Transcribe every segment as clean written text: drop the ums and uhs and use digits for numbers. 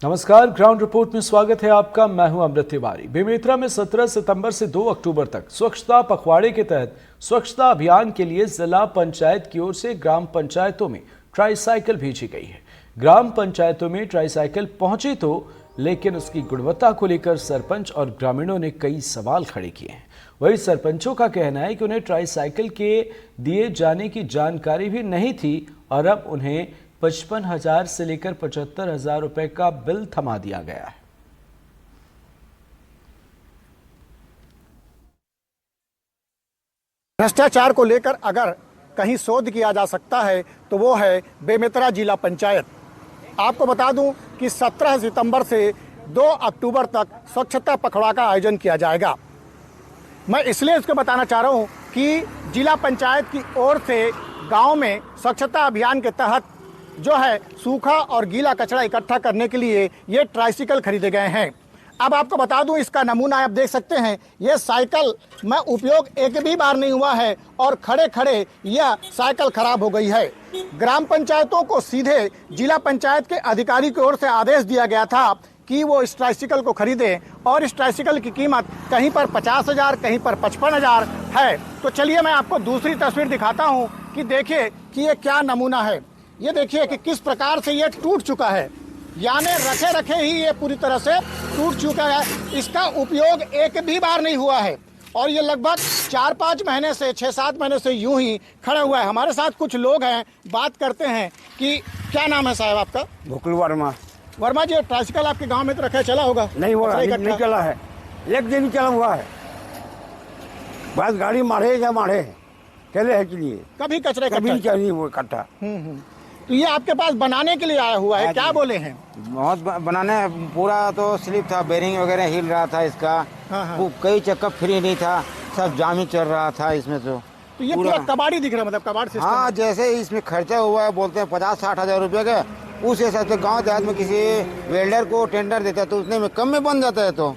नमस्कार, ground report में स्वागत है आपका। मैं हूं अमृत तिवारी। बेमेतरा में 17 सितंबर से 2 अक्टूबर तक स्वच्छता पखवाड़े के तहत स्वच्छता अभियान के लिए जिला पंचायत की ओर से ग्राम पंचायतों में ट्राईसाइकिल भेजी गई है। ग्राम पंचायतों में ट्राईसाइकिल पहुंची तो लेकिन उसकी गुणवत्ता को लेकर सरपंच और ग्रामीणों ने कई सवाल खड़े किए हैं। वही सरपंचों का कहना है कि उन्हें ट्राईसाइकिल के दिए जाने की जानकारी भी नहीं थी और अब उन्हें 55,000 से लेकर 75,000 रुपए का बिल थमा दिया गया है। भ्रष्टाचार को लेकर अगर कहीं शोध किया जा सकता है तो वो है बेमेतरा जिला पंचायत। आपको बता दूं कि 17 सितंबर से 2 अक्टूबर तक स्वच्छता पखवाड़ा का आयोजन किया जाएगा। मैं इसलिए इसको बताना चाह रहा हूं कि जिला पंचायत की ओर से गांव में स्वच्छता अभियान के तहत जो है सूखा और गीला कचरा इकट्ठा करने के लिए ये ट्राइसिकल खरीदे गए हैं। अब आपको बता दूं, इसका नमूना आप देख सकते हैं। ये साइकिल में उपयोग एक भी बार नहीं हुआ है और खड़े खड़े यह साइकिल खराब हो गई है। ग्राम पंचायतों को सीधे जिला पंचायत के अधिकारी की ओर से आदेश दिया गया था कि वो इस ट्राइसिकल को खरीदे और इस ट्राइसिकल की कीमत कहीं पर 50,000, कहीं पर 55,000 है। तो चलिए मैं आपको दूसरी तस्वीर दिखाता हूँ कि देखिए कि ये क्या नमूना है। ये देखिए कि किस प्रकार से ये टूट चुका है, यानी रखे रखे ही ये पूरी तरह से टूट चुका है। इसका उपयोग एक भी बार नहीं हुआ है और ये लगभग 4-5 महीने से 6-7 महीने से यूं ही खड़ा हुआ है। हमारे साथ कुछ लोग हैं, बात करते हैं कि क्या नाम है साहब आपका? भुकल वर्मा। वर्मा जी, ट्राइसिकल आपके गांव में तो रखा चला होगा? नहीं हुआ, नहीं चला है, एक दिन चला हुआ है। बस गाड़ी मारे या मारे चले है के लिए, कभी कचरे कभी चाहिए वो इकट्ठा। तो ये आपके पास बनाने के लिए आया हुआ है, क्या बोले हैं? बहुत बनाने, पूरा तो स्लिप था, बेरिंग वगैरह हिल रहा था इसका। वो कई चक्कर फ्री नहीं था, सब जाम ही चल रहा था इसमें। तो ये पूरा कबाड़ी दिख रहा है, मतलब कबाड़ सिस्टम। हाँ, जैसे इसमें खर्चा हुआ है, बोलते हैं 50-60 हज़ार रुपये का, उस हिसाब से गाँव देहात में किसी वेल्डर को टेंडर देता है तो उतने में कम में बन जाता है। तो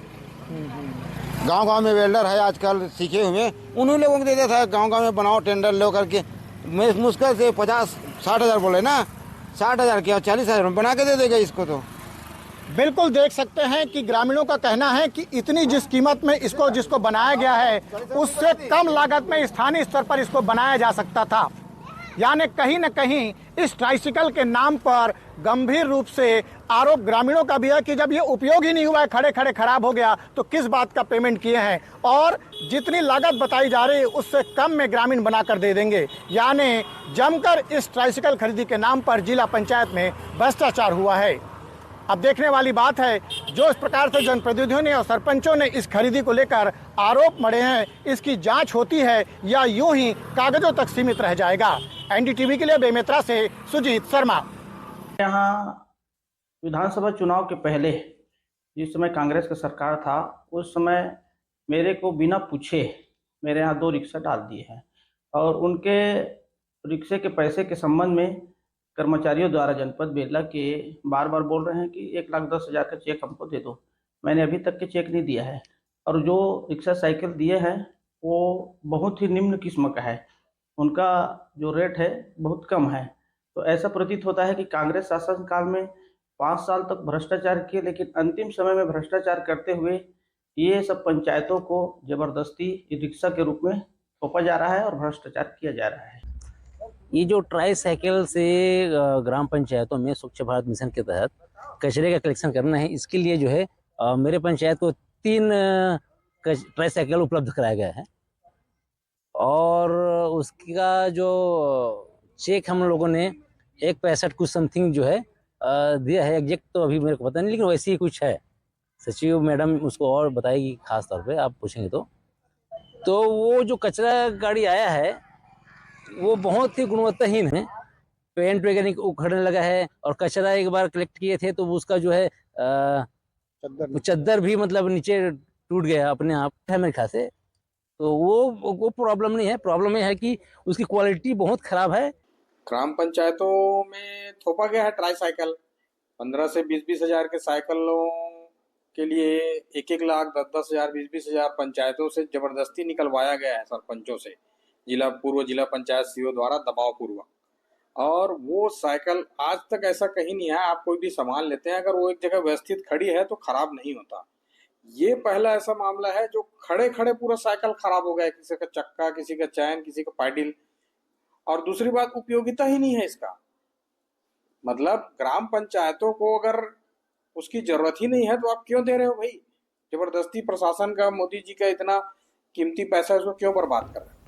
गांव में वेल्डर है आजकल सीखे हुए, उन्हीं लोगों को दे देता है। गांव में बनाओ टेंडर लो करके, मुश्किल से 50-60 हज़ार बोले ना, 60 हज़ार क्या 40 हज़ार बना के दे देगा इसको। तो बिल्कुल देख सकते हैं कि ग्रामीणों का कहना है कि इतनी जिस कीमत में इसको जिसको बनाया गया है उससे कम लागत में स्थानीय स्तर पर इसको बनाया जा सकता था। यानी कहीं न कहीं इस ट्राइसिकल के नाम पर गंभीर रूप से आरोप ग्रामीणों का भी है कि जब ये उपयोग ही नहीं हुआ है, खड़े खड़े खराब हो गया, तो किस बात का पेमेंट किए हैं और जितनी लागत बताई जा रही है उससे कम में ग्रामीण बनाकर दे देंगे। यानी जमकर इस ट्राइसिकल खरीदी के नाम पर जिला पंचायत में भ्रष्टाचार हुआ है। अब देखने वाली बात है, जो इस प्रकार से जनप्रतिनिधियों ने और सरपंचों ने इस खरीदी को लेकर आरोप मढ़े हैं, इसकी जांच होती है या यूं ही कागजों तक सीमित रह जाएगा। एनडीटीवी के लिए बेमेतरा से सुजीत शर्मा। यहाँ विधानसभा चुनाव के पहले जिस समय कांग्रेस का सरकार था, उस समय मेरे को बिना पूछे मेरे यहाँ 2 रिक्शा डाल दिए हैं और उनके रिक्शे के पैसे के संबंध में कर्मचारियों द्वारा जनपद बेला के बार बार बोल रहे हैं कि 1,10,000 का चेक हमको दे दो। मैंने अभी तक के चेक नहीं दिया है और जो रिक्शा साइकिल दिए हैं वो बहुत ही निम्न किस्म का है, उनका जो रेट है बहुत कम है। तो ऐसा प्रतीत होता है कि कांग्रेस शासनकाल में 5 साल तक भ्रष्टाचार किए, लेकिन अंतिम समय में भ्रष्टाचार करते हुए ये सब पंचायतों को जबरदस्ती रिक्शा के रूप में थोपा जा रहा है और भ्रष्टाचार किया जा रहा है। ये जो ट्राई साइकिल से ग्राम पंचायतों में स्वच्छ भारत मिशन के तहत कचरे का कलेक्शन करना है, इसके लिए जो है मेरे पंचायत को 3 ट्राई साइकिल उपलब्ध कराया गया है और उसका जो चेक हम लोगों ने 1,65 कुछ समथिंग जो है दिया है। एग्जैक्ट तो अभी मेरे को पता नहीं, लेकिन वैसे ही कुछ है। सचिव मैडम उसको और बताएगी, खास तौर पे आप पूछेंगे तो वो जो कचरा गाड़ी आया है वो बहुत ही गुणवत्ताहीन है। पेंट वगैरह उखड़ने लगा है और कचरा एक बार कलेक्ट किए थे तो उसका जो है चद्दर भी मतलब नीचे टूट गया अपने आप है मेरे ख्याल से। तो वो प्रॉब्लम नहीं है, प्रॉब्लम ये है कि उसकी क्वालिटी बहुत खराब है। ग्राम पंचायतों में थोपा गया है ट्राई साइकिल। 15 से 20-20 हज़ार के साइकिलों के लिए 1-1 लाख 10-10 हज़ार 20-20 हज़ार पंचायतों से जबरदस्ती निकलवाया गया है सरपंचों से, पूर्व जिला पंचायत सीओ द्वारा दबाव पूर्वक। और वो साइकिल आज तक ऐसा कहीं नहीं है, आप कोई भी सामान लेते हैं अगर वो एक जगह व्यवस्थित खड़ी है तो खराब नहीं होता। ये पहला ऐसा मामला है जो खड़े खड़े पूरा साइकिल खराब हो गया, किसी का चक्का, किसी का चैन, किसी का पैडल। और दूसरी बात, उपयोगिता ही नहीं है इसका। मतलब ग्राम पंचायतों को अगर उसकी जरूरत ही नहीं है तो आप क्यों दे रहे हो भाई? जबरदस्ती प्रशासन का, मोदी जी का इतना कीमती पैसा है उसको क्यों बर्बाद कर रहे हो?